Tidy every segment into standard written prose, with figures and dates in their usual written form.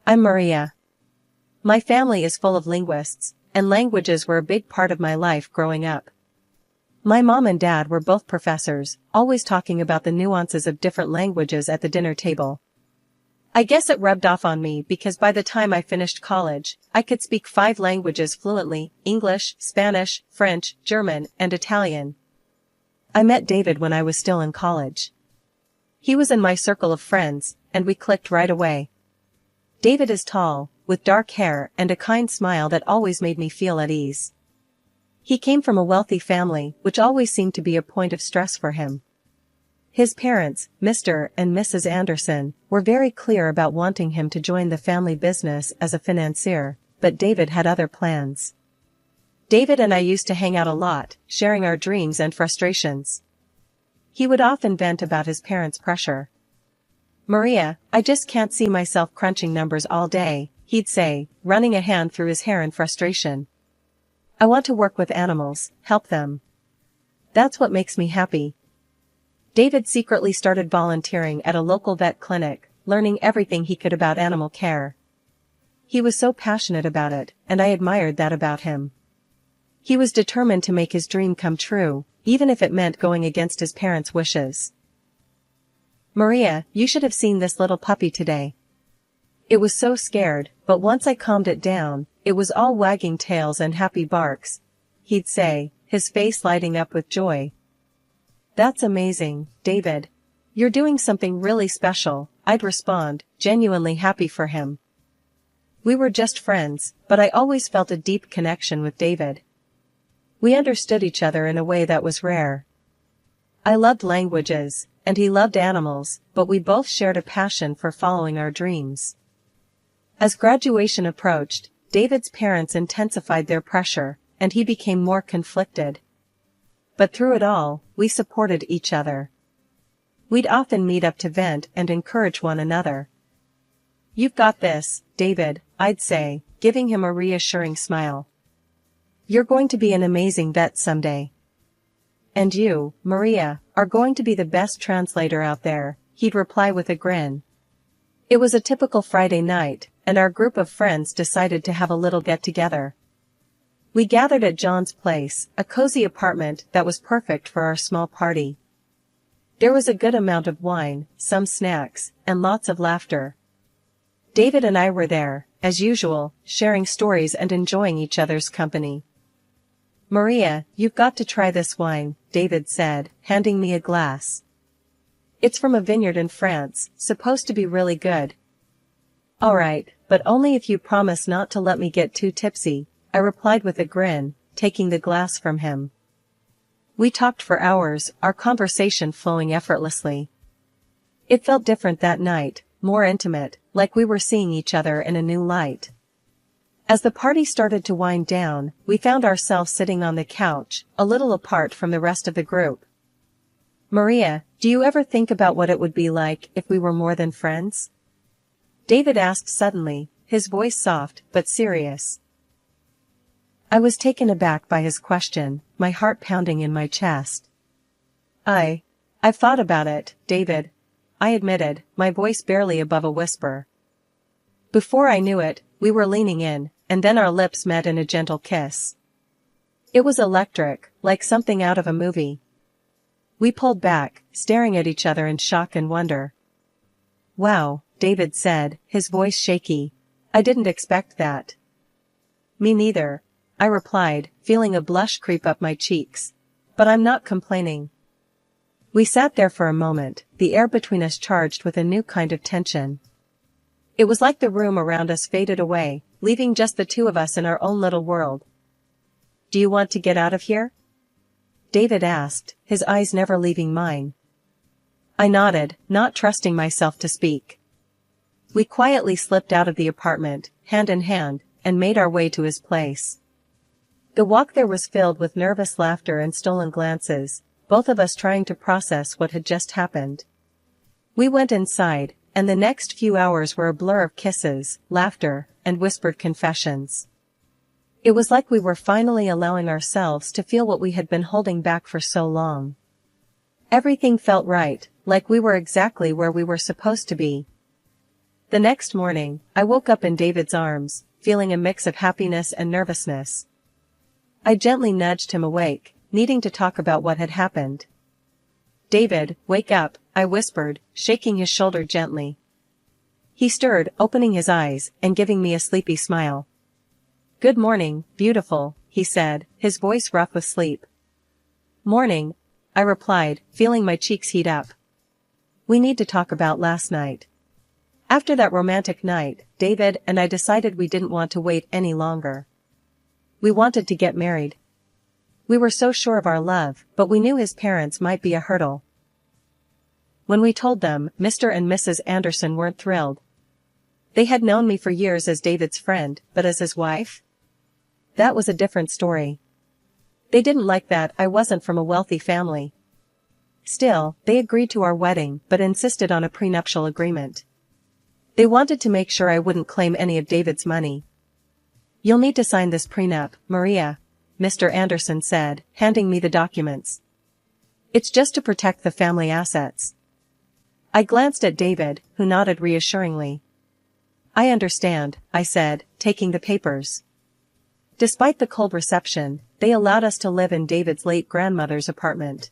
I'm Maria. My family is full of linguists, and languages were a big part of my life growing up. My mom and dad were both professors, always talking about the nuances of different languages at the dinner table. I guess it rubbed off on me because by the time I finished college, I could speak 5 languages fluently: English, Spanish, French, German, and Italian. I met David when I was still in college. He was in my circle of friends, and we clicked right away. David is tall, with dark hair and a kind smile that always made me feel at ease. He came from a wealthy family, which always seemed to be a point of stress for him. His parents, Mr. and Mrs. Anderson, were very clear about wanting him to join the family business as a financier, but David had other plans. David and I used to hang out a lot, sharing our dreams and frustrations. He would often vent about his parents' pressure. "Maria, I just can't see myself crunching numbers all day," he'd say, running a hand through his hair in frustration. "I want to work with animals, help them. That's what makes me happy." David secretly started volunteering at a local vet clinic, learning everything he could about animal care. He was so passionate about it, and I admired that about him. He was determined to make his dream come true, even if it meant going against his parents' wishes. "Maria, you should have seen this little puppy today. It was so scared, but once I calmed it down, it was all wagging tails and happy barks," he'd say, his face lighting up with joy. "That's amazing, David. You're doing something really special," I'd respond, genuinely happy for him. We were just friends, but I always felt a deep connection with David. We understood each other in a way that was rare. I loved languages, and he loved animals, but we both shared a passion for following our dreams. As graduation approached, David's parents intensified their pressure, and he became more conflicted. But through it all, we supported each other. We'd often meet up to vent and encourage one another. "You've got this, David," I'd say, giving him a reassuring smile. "You're going to be an amazing vet someday. And you, Maria, are going to be the best translator out there," he'd reply with a grin. It was a typical Friday night, and our group of friends decided to have a little get-together. We gathered at John's place, a cozy apartment that was perfect for our small party. There was a good amount of wine, some snacks, and lots of laughter. David and I were there, as usual, sharing stories and enjoying each other's company. "Maria, you've got to try this wine," David said, handing me a glass. "It's from a vineyard in France, supposed to be really good." "All right, but only if you promise not to let me get too tipsy," I replied with a grin, taking the glass from him. We talked for hours, our conversation flowing effortlessly. It felt different that night, more intimate, like we were seeing each other in a new light. As the party started to wind down, we found ourselves sitting on the couch, a little apart from the rest of the group. "Maria, do you ever think about what it would be like if we were more than friends?" David asked suddenly, his voice soft but serious. I was taken aback by his question, my heart pounding in my chest. I've thought about it, David," I admitted, my voice barely above a whisper. Before I knew it, we were leaning in, and then our lips met in a gentle kiss. It was electric, like something out of a movie. We pulled back, staring at each other in shock and wonder. "Wow," David said, his voice shaky. "I didn't expect that." "Me neither," I replied, feeling a blush creep up my cheeks. "But I'm not complaining." We sat there for a moment, the air between us charged with a new kind of tension. It was like the room around us faded away, leaving just the two of us in our own little world. "Do you want to get out of here?" David asked, his eyes never leaving mine. I nodded, not trusting myself to speak. We quietly slipped out of the apartment, hand in hand, and made our way to his place. The walk there was filled with nervous laughter and stolen glances, both of us trying to process what had just happened. We went inside, and the next few hours were a blur of kisses, laughter, and whispered confessions. It was like we were finally allowing ourselves to feel what we had been holding back for so long. Everything felt right, like we were exactly where we were supposed to be. The next morning, I woke up in David's arms, feeling a mix of happiness and nervousness. I gently nudged him awake, needing to talk about what had happened. "David, wake up," I whispered, shaking his shoulder gently. He stirred, opening his eyes, and giving me a sleepy smile. "Good morning, beautiful," he said, his voice rough with sleep. "Morning," I replied, feeling my cheeks heat up. "We need to talk about last night." After that romantic night, David and I decided we didn't want to wait any longer. We wanted to get married. We were so sure of our love, but we knew his parents might be a hurdle. When we told them, Mr. and Mrs. Anderson weren't thrilled. They had known me for years as David's friend, but as his wife? That was a different story. They didn't like that I wasn't from a wealthy family. Still, they agreed to our wedding, but insisted on a prenuptial agreement. They wanted to make sure I wouldn't claim any of David's money. "You'll need to sign this prenup, Maria," Mr. Anderson said, handing me the documents. "It's just to protect the family assets." I glanced at David, who nodded reassuringly. "I understand," I said, taking the papers. Despite the cold reception, they allowed us to live in David's late grandmother's apartment.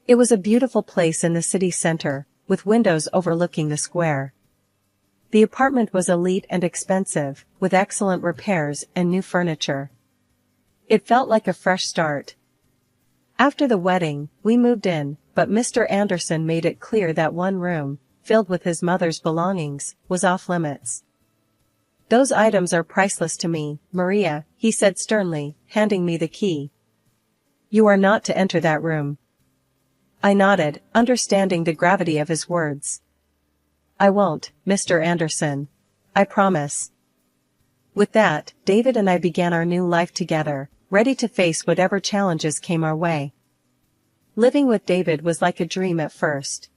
It was a beautiful place in the city center, with windows overlooking the square. The apartment was elite and expensive, with excellent repairs and new furniture. It felt like a fresh start. After the wedding, we moved in, but Mr. Anderson made it clear that one room, filled with his mother's belongings, was off limits. "Those items are priceless to me, Maria," he said sternly, handing me the key. "You are not to enter that room." I nodded, understanding the gravity of his words. "I won't, Mr. Anderson. I promise." With that, David and I began our new life together, ready to face whatever challenges came our way. Living with David was like a dream at first.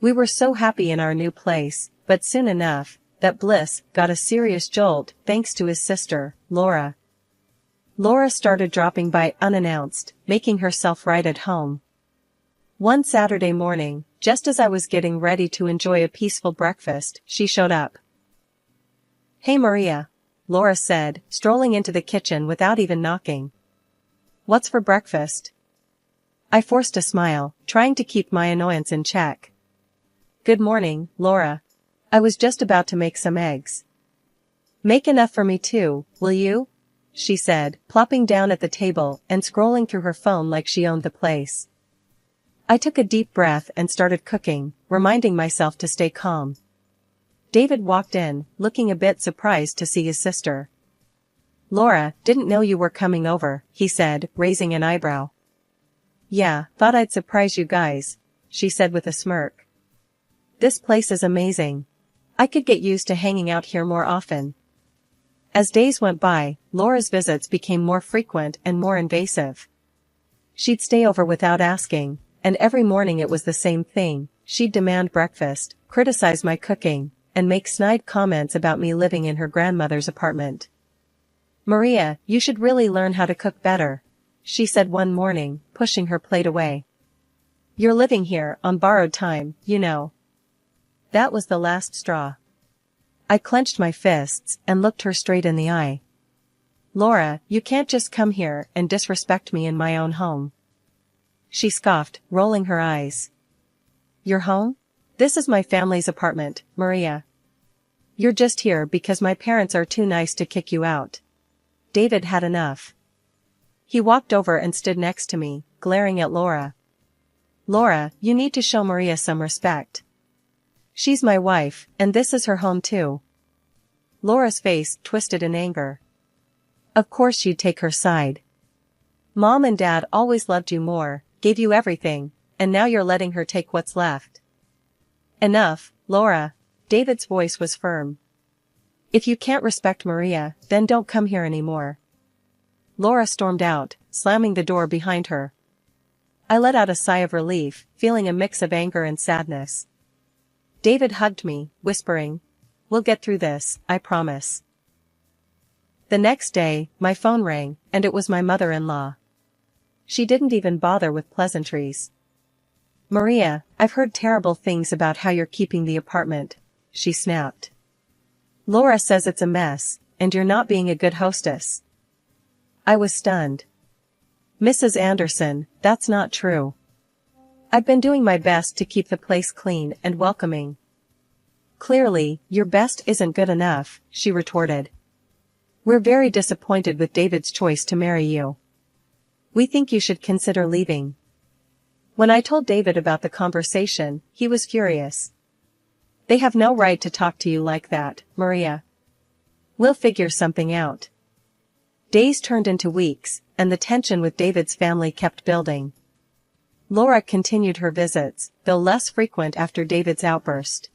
We were so happy in our new place, but soon enough, that bliss got a serious jolt thanks to his sister, Laura. Laura started dropping by unannounced, making herself right at home. One Saturday morning, just as I was getting ready to enjoy a peaceful breakfast, she showed up. "Hey Maria," Laura said, strolling into the kitchen without even knocking. "What's for breakfast?" I forced a smile, trying to keep my annoyance in check. "Good morning, Laura. I was just about to make some eggs." "Make enough for me too, will you?" she said, plopping down at the table and scrolling through her phone like she owned the place. I took a deep breath and started cooking, reminding myself to stay calm. David walked in, looking a bit surprised to see his sister. "Laura, didn't know you were coming over," he said, raising an eyebrow. "Yeah, thought I'd surprise you guys," she said with a smirk. "This place is amazing. I could get used to hanging out here more often." As days went by, Laura's visits became more frequent and more invasive. She'd stay over without asking, and every morning it was the same thing. She'd demand breakfast, criticize my cooking, and make snide comments about me living in her grandmother's apartment. "Maria, you should really learn how to cook better," she said one morning, pushing her plate away. "You're living here on borrowed time, you know." That was the last straw. I clenched my fists and looked her straight in the eye. "Laura, you can't just come here and disrespect me in my own home." She scoffed, rolling her eyes. "Your home? This is my family's apartment, Maria. You're just here because my parents are too nice to kick you out." David had enough. He walked over and stood next to me, glaring at Laura. "Laura, you need to show Maria some respect. She's my wife, and this is her home too." Laura's face twisted in anger. Of course you'd take her side. Mom and Dad always loved you more, gave you everything, and now you're letting her take what's left. "Enough, Laura." David's voice was firm. "If you can't respect Maria, then don't come here anymore." Laura stormed out, slamming the door behind her. I let out a sigh of relief, feeling a mix of anger and sadness. David hugged me, whispering, "We'll get through this, I promise." The next day, my phone rang, and it was my mother-in-law. She didn't even bother with pleasantries. "Maria, I've heard terrible things about how you're keeping the apartment. she snapped. Laura says it's a mess, and you're not being a good hostess. I was stunned. Mrs. Anderson, that's not true. I've been doing my best to keep the place clean and welcoming. Clearly, your best isn't good enough, she retorted. We're very disappointed with David's choice to marry you. We think you should consider leaving. When I told David about the conversation, he was furious. They have no right to talk to you like that, Maria. We'll figure something out. Days turned into weeks, and the tension with David's family kept building. Laura continued her visits, though less frequent after David's outburst.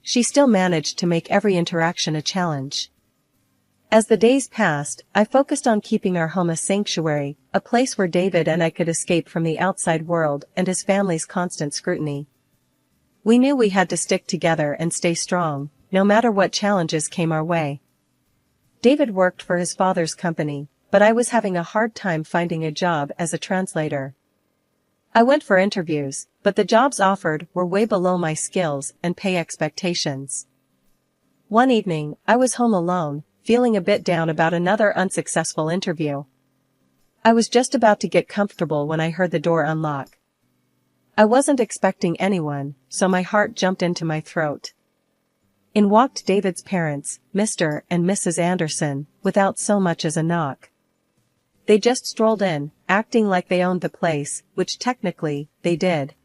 She still managed to make every interaction a challenge. As the days passed, I focused on keeping our home a sanctuary, a place where David and I could escape from the outside world and his family's constant scrutiny. We knew we had to stick together and stay strong, no matter what challenges came our way. David worked for his father's company, but I was having a hard time finding a job as a translator. I went for interviews, but the jobs offered were way below my skills and pay expectations. One evening, I was home alone, feeling a bit down about another unsuccessful interview. I was just about to get comfortable when I heard the door unlock. I wasn't expecting anyone, so my heart jumped into my throat. In walked David's parents, Mr. and Mrs. Anderson, without so much as a knock. They just strolled in, acting like they owned the place, which technically, they did.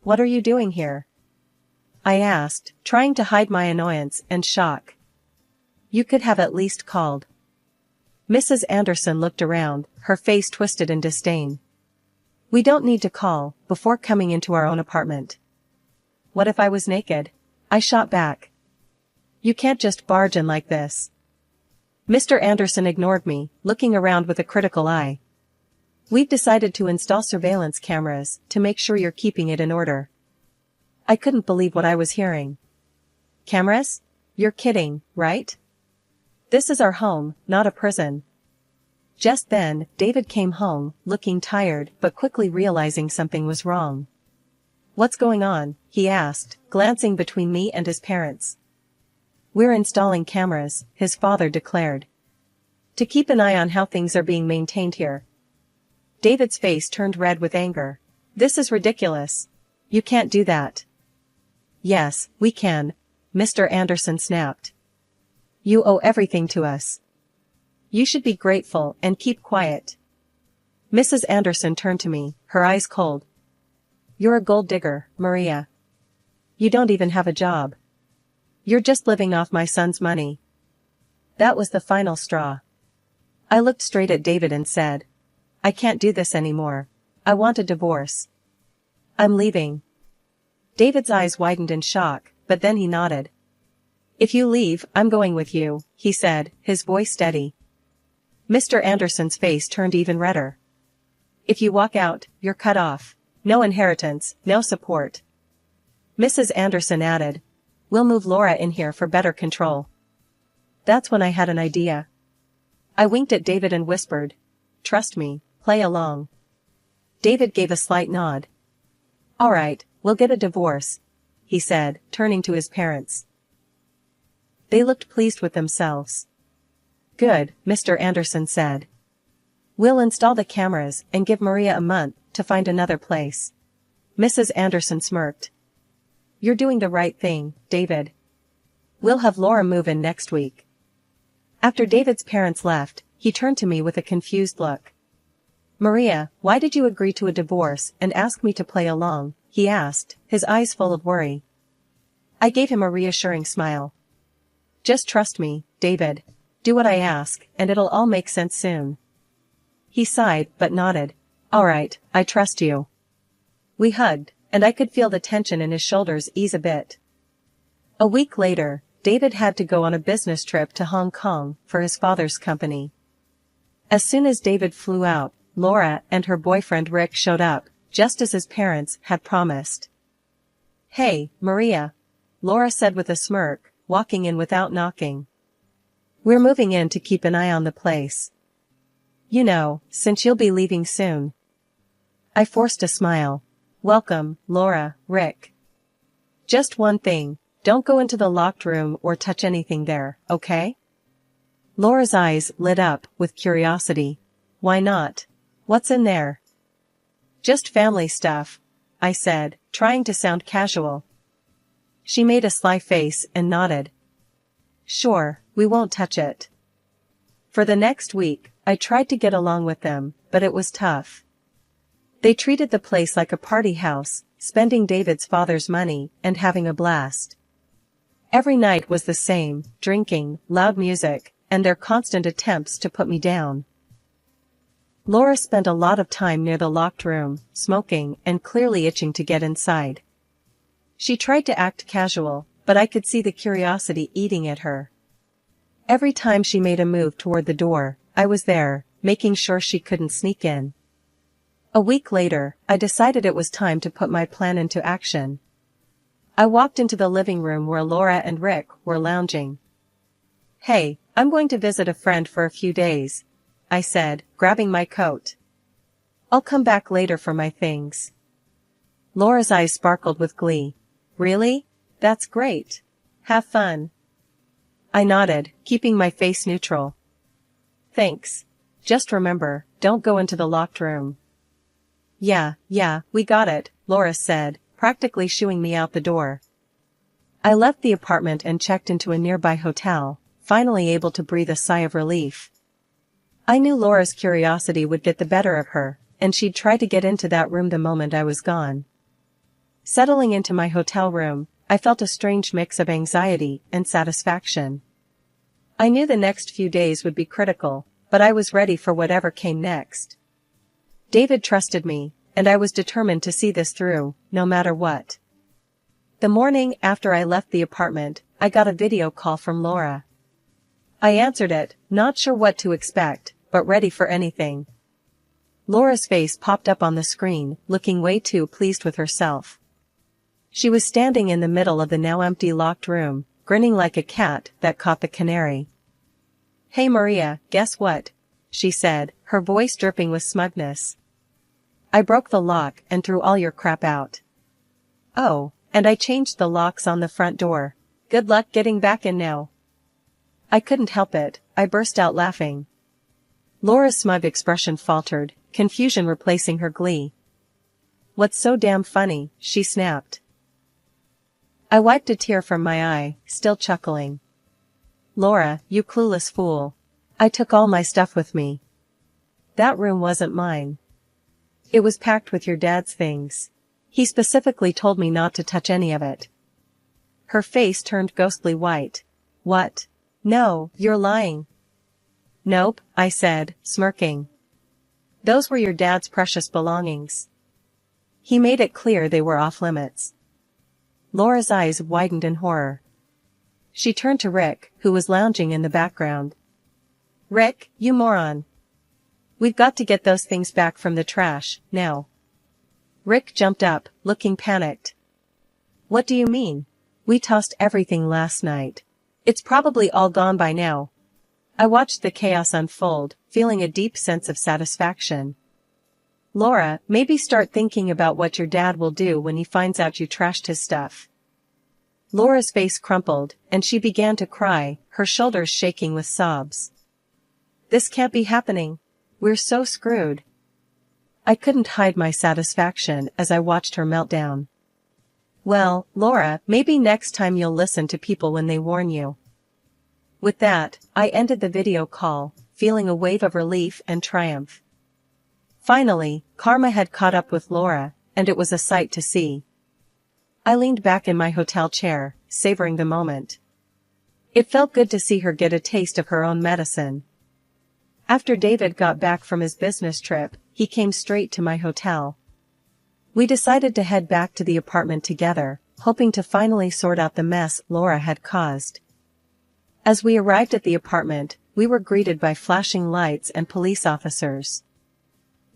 What are you doing here? I asked, trying to hide my annoyance and shock. You could have at least called. Mrs. Anderson looked around, her face twisted in disdain. We don't need to call, before coming into our own apartment. What if I was naked? I shot back. You can't just barge in like this. Mr. Anderson ignored me, looking around with a critical eye. We've decided to install surveillance cameras, to make sure you're keeping it in order. I couldn't believe what I was hearing. Cameras? You're kidding, right? This is our home, not a prison. Just then, David came home, looking tired but quickly realizing something was wrong. What's going on? He asked, glancing between me and his parents. We're installing cameras, his father declared. To keep an eye on how things are being maintained here. David's face turned red with anger. This is ridiculous. You can't do that. Yes, we can, Mr. Anderson snapped. You owe everything to us. You should be grateful and keep quiet. Mrs. Anderson turned to me, her eyes cold. You're a gold digger, Maria. You don't even have a job. You're just living off my son's money. That was the final straw. I looked straight at David and said, I can't do this anymore. I want a divorce. I'm leaving. David's eyes widened in shock, but then he nodded. If you leave, I'm going with you, he said, his voice steady. Mr. Anderson's face turned even redder. If you walk out, you're cut off. No inheritance, no support. Mrs. Anderson added, We'll move Laura in here for better control. That's when I had an idea. I winked at David and whispered, Trust me, play along. David gave a slight nod. All right, we'll get a divorce, he said, turning to his parents. They looked pleased with themselves. Good, Mr. Anderson said. We'll install the cameras and give Maria a month to find another place. Mrs. Anderson smirked. You're doing the right thing, David. We'll have Laura move in next week. After David's parents left, he turned to me with a confused look. Maria, why did you agree to a divorce and ask me to play along? He asked, his eyes full of worry. I gave him a reassuring smile. Just trust me, David. Do what I ask, and it'll all make sense soon. He sighed, but nodded. All right, I trust you. We hugged, and I could feel the tension in his shoulders ease a bit. A week later, David had to go on a business trip to Hong Kong for his father's company. As soon as David flew out, Laura and her boyfriend Rick showed up, just as his parents had promised. Hey, Maria, Laura said with a smirk, walking in without knocking. We're moving in to keep an eye on the place. You know, since you'll be leaving soon. I forced a smile. Welcome, Laura, Rick. Just one thing, don't go into the locked room or touch anything there, okay? Laura's eyes lit up with curiosity. Why not? What's in there? Just family stuff, I said, trying to sound casual. She made a sly face and nodded. Sure, we won't touch it. For the next week, I tried to get along with them, but it was tough. They treated the place like a party house, spending David's father's money and having a blast. Every night was the same, drinking, loud music, and their constant attempts to put me down. Laura spent a lot of time near the locked room, smoking and clearly itching to get inside. She tried to act casual, but I could see the curiosity eating at her. Every time she made a move toward the door, I was there, making sure she couldn't sneak in. A week later, I decided it was time to put my plan into action. I walked into the living room where Laura and Rick were lounging. Hey, I'm going to visit a friend for a few days, I said, grabbing my coat. I'll come back later for my things. Laura's eyes sparkled with glee. Really? That's great. Have fun. I nodded, keeping my face neutral. Thanks. Just remember, don't go into the locked room. Yeah, we got it, Laura said, practically shooing me out the door. I left the apartment and checked into a nearby hotel, finally able to breathe a sigh of relief. I knew Laura's curiosity would get the better of her, and she'd try to get into that room the moment I was gone. Settling into my hotel room, I felt a strange mix of anxiety and satisfaction. I knew the next few days would be critical, but I was ready for whatever came next. David trusted me, and I was determined to see this through, no matter what. The morning after I left the apartment, I got a video call from Laura. I answered it, not sure what to expect, but ready for anything. Laura's face popped up on the screen, looking way too pleased with herself. She was standing in the middle of the now empty locked room, grinning like a cat that caught the canary. Hey Maria, guess what? She said, her voice dripping with smugness. I broke the lock and threw all your crap out. Oh, and I changed the locks on the front door. Good luck getting back in now. I couldn't help it, I burst out laughing. Laura's smug expression faltered, confusion replacing her glee. What's so damn funny? She snapped. I wiped a tear from my eye, still chuckling. Laura, you clueless fool. I took all my stuff with me. That room wasn't mine. It was packed with your dad's things. He specifically told me not to touch any of it. Her face turned ghostly white. What? No, you're lying. Nope, I said, smirking. Those were your dad's precious belongings. He made it clear they were off limits. Laura's eyes widened in horror. She turned to Rick, who was lounging in the background. Rick, you moron. We've got to get those things back from the trash, now. Rick jumped up, looking panicked. What do you mean? We tossed everything last night. It's probably all gone by now. I watched the chaos unfold, feeling a deep sense of satisfaction. Laura, maybe start thinking about what your dad will do when he finds out you trashed his stuff. Laura's face crumpled, and she began to cry, her shoulders shaking with sobs. This can't be happening. We're so screwed. I couldn't hide my satisfaction as I watched her meltdown. Well, Laura, maybe next time you'll listen to people when they warn you. With that, I ended the video call, feeling a wave of relief and triumph. Finally, karma had caught up with Laura, and it was a sight to see. I leaned back in my hotel chair, savoring the moment. It felt good to see her get a taste of her own medicine. After David got back from his business trip, he came straight to my hotel. We decided to head back to the apartment together, hoping to finally sort out the mess Laura had caused. As we arrived at the apartment, we were greeted by flashing lights and police officers.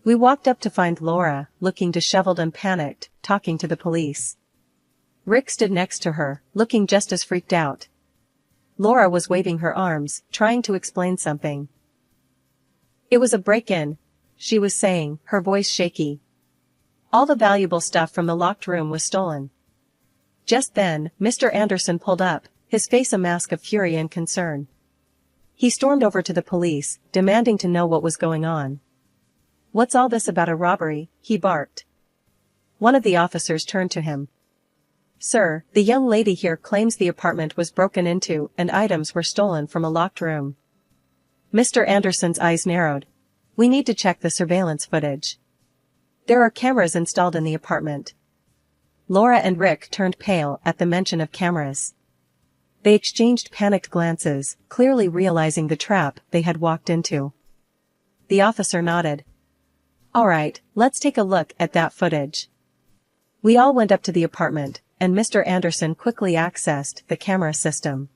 We walked up to find Laura, looking disheveled and panicked, talking to the police. Rick stood next to her, looking just as freaked out. Laura was waving her arms, trying to explain something. It was a break-in, she was saying, her voice shaky. All the valuable stuff from the locked room was stolen. Just then, Mr. Anderson pulled up, his face a mask of fury and concern. He stormed over to the police, demanding to know what was going on. "What's all this about a robbery?" he barked. One of the officers turned to him. "Sir, the young lady here claims the apartment was broken into and items were stolen from a locked room." Mr. Anderson's eyes narrowed. "We need to check the surveillance footage. There are cameras installed in the apartment." Laura and Rick turned pale at the mention of cameras. They exchanged panicked glances, clearly realizing the trap they had walked into. The officer nodded. "All right, let's take a look at that footage." We all went up to the apartment, and Mr. Anderson quickly accessed the camera system.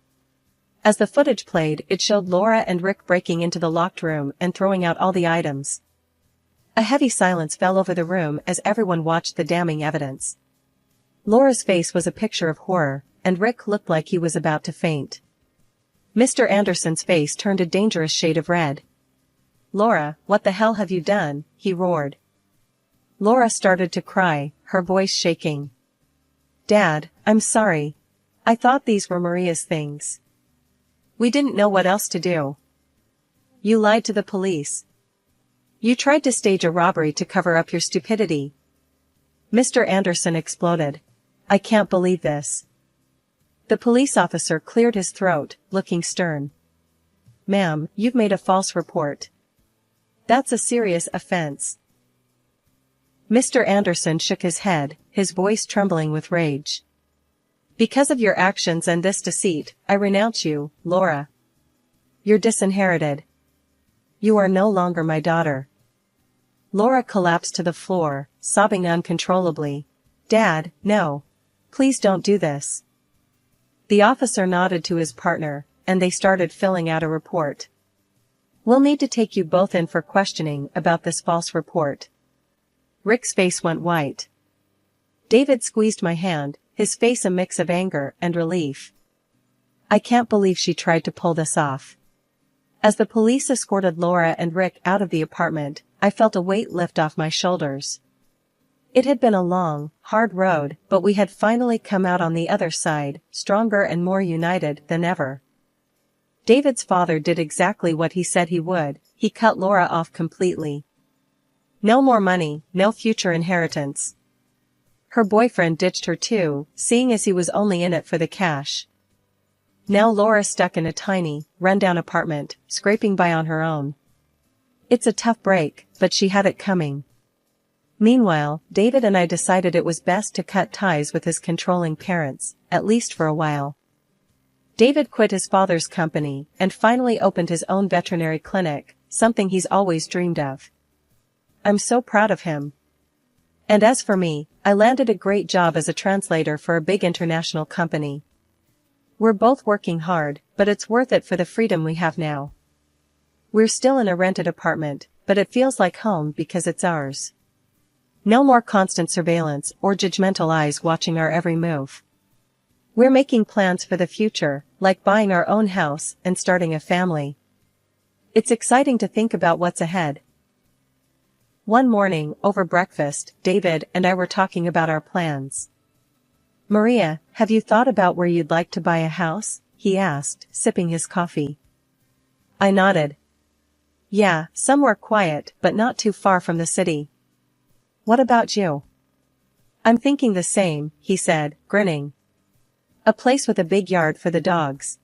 As the footage played, it showed Laura and Rick breaking into the locked room and throwing out all the items. A heavy silence fell over the room as everyone watched the damning evidence. Laura's face was a picture of horror, and Rick looked like he was about to faint. Mr. Anderson's face turned a dangerous shade of red. "Laura, what the hell have you done?" he roared. Laura started to cry, her voice shaking. "Dad, I'm sorry. I thought these were Maria's things. We didn't know what else to do. You lied to the police. You tried to stage a robbery to cover up your stupidity." Mr. Anderson exploded. "I can't believe this." The police officer cleared his throat, looking stern. "Ma'am, you've made a false report. That's a serious offense." Mr. Anderson shook his head, his voice trembling with rage. "Because of your actions and this deceit, I renounce you, Laura. You're disinherited. You are no longer my daughter." Laura collapsed to the floor, sobbing uncontrollably. "Dad, no. Please don't do this." The officer nodded to his partner, and they started filling out a report. "We'll need to take you both in for questioning about this false report." Rick's face went white. David squeezed my hand, his face a mix of anger and relief. "I can't believe she tried to pull this off." As the police escorted Laura and Rick out of the apartment, I felt a weight lift off my shoulders. It had been a long, hard road, but we had finally come out on the other side, stronger and more united than ever. David's father did exactly what he said he would. He cut Laura off completely. No more money, no future inheritance. Her boyfriend ditched her too, seeing as he was only in it for the cash. Now Laura's stuck in a tiny, run-down apartment, scraping by on her own. It's a tough break, but she had it coming. Meanwhile, David and I decided it was best to cut ties with his controlling parents, at least for a while. David quit his father's company and finally opened his own veterinary clinic, something he's always dreamed of. I'm so proud of him. And as for me, I landed a great job as a translator for a big international company. We're both working hard, but it's worth it for the freedom we have now. We're still in a rented apartment, but it feels like home because it's ours. No more constant surveillance or judgmental eyes watching our every move. We're making plans for the future, like buying our own house and starting a family. It's exciting to think about what's ahead. One morning, over breakfast, David and I were talking about our plans. "Maria, have you thought about where you'd like to buy a house?" he asked, sipping his coffee. I nodded. "Yeah, somewhere quiet, but not too far from the city." "What about you?" "I'm thinking the same," he said, grinning. "A place with a big yard for the dogs."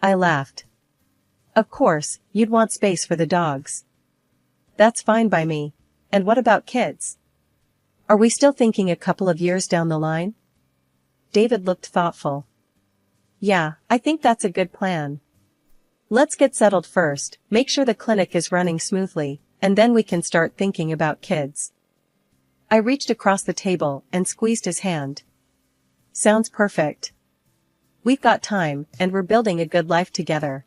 I laughed. "Of course, you'd want space for the dogs." "That's fine by me. And what about kids? Are we still thinking a couple of years down the line?" David looked thoughtful. "Yeah, I think that's a good plan. Let's get settled first, make sure the clinic is running smoothly, and then we can start thinking about kids." I reached across the table and squeezed his hand. "Sounds perfect. We've got time, and we're building a good life together."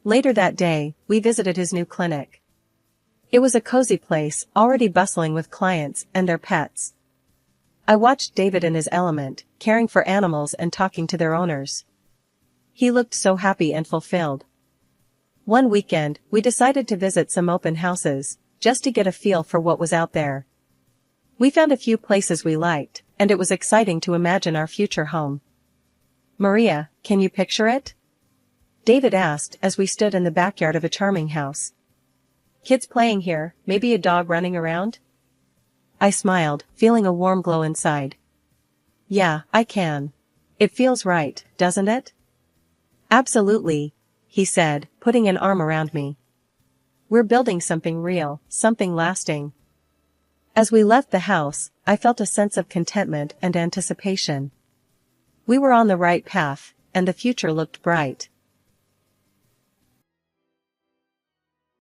Later that day, we visited his new clinic. It was a cozy place, already bustling with clients and their pets. I watched David in his element, caring for animals and talking to their owners. He looked so happy and fulfilled. One weekend, we decided to visit some open houses, just to get a feel for what was out there. We found a few places we liked, and it was exciting to imagine our future home. Maria, can you picture it? David asked as we stood in the backyard of a charming house. Kids playing here, maybe a dog running around? I smiled, feeling a warm glow inside. Yeah, I can. It feels right, doesn't it? Absolutely, he said, putting an arm around me. We're building something real, something lasting. As we left the house, I felt a sense of contentment and anticipation. We were on the right path, and the future looked bright.